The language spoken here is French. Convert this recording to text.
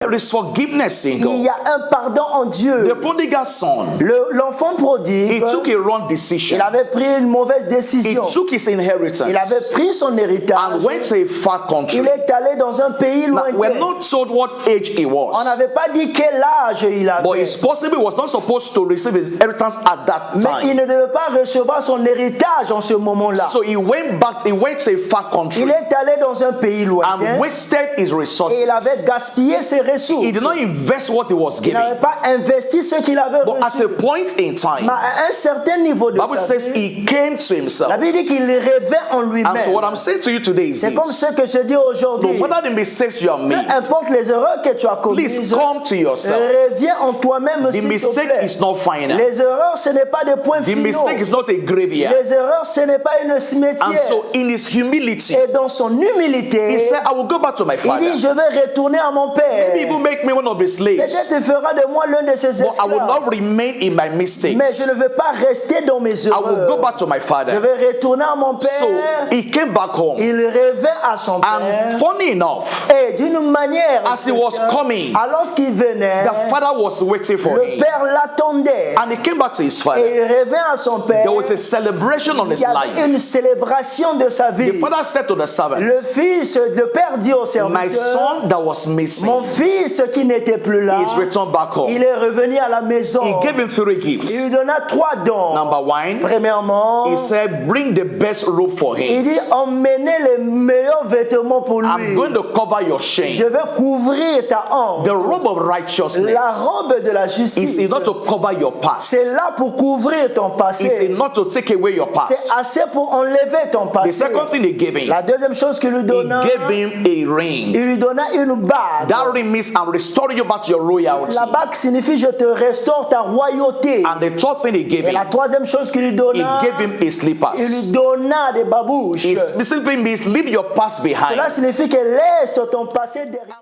There is forgiveness in Il God. y a un pardon en Dieu. The prodigal son, L'enfant he prodigue, took a wrong il decision. avait pris une mauvaise He décision. took his inheritance Il avait pris son héritage. and went to a far country. Il est allé dans un pays Now, we're lointain. not told what age he On was, n'avait pas dit quel âge il but avait. it's possible he was not supposed to receive his inheritance at that Mais il time. ne devait pas recevoir son héritage en ce moment-là. So he went to a far country Il est allé dans un pays lointain and wasted his et resources. il avait gaspillé ses ressources. He did not invest what he was Il given. n'avait pas investi ce qu'il avait But at reçu. a point in Mais time, à un certain niveau de Bible sa says vie, he came to himself. la Bible dit qu'il rêvait en And lui-même. so what I'm saying to you today is C'est comme this. ce que je dis No aujourd'hui. matter the mistakes you have Peu made, importe les erreurs que tu as please commises, come to yourself. reviens en toi-même The s'il te mistake plaît. is not final. Les erreurs, ce n'est pas des points The finaux. mistake is not a graveyard. Les erreurs, ce n'est pas une And cimetière. so in his humility, Et dans son humilité, he said, I will go back to my il father. dit, je vais retourner à mon père. Maybe he will make me one of his slaves. Peut-être il fera de moi l'un de ses But I will esclaves. not remain in my mistakes. Mais je ne vais pas rester dans mes I will go erreurs. back to my Je father. vais retourner à mon père. So he came back home. Il rêvait à son And père. funny enough, Et d'une manière, as he was coming, alors qu'il venait, the father was waiting for le him. père l'attendait. And he came back to his Et father. il rêvait à son père. There was a celebration on Il his y avait life. une célébration de sa vie. The father said to the Le servants, le père dit au my serviteur, son that was missing mon fils qui n'était plus là, is returned back home. il est revenu à la maison. He gave him 3 gifts. Il lui donna 3 dons. Number 1, Premièrement, he said, bring the best robe for il him. dit, emmenez les meilleurs vêtements pour I'm lui. going to cover your Je shame. vais couvrir ta honte. The robe of righteousness La robe de la justice, is not to cover your past. c'est là pour couvrir ton It's passé. not to take away your C'est past. assez pour enlever ton The passé. second thing he gave him, La deuxième chose qu'il lui he donna, gave him a ring. il lui donna une bague. That ring means I'm restoring you back to your royalty. La bague signifie je te restaure ta royauté. And the third thing he gave Et la him, troisième chose qu'il lui he donna, gave him his il slippers. lui donna des babouches. It simply means leave your past behind. Cela signifie que laisse ton passé derrière.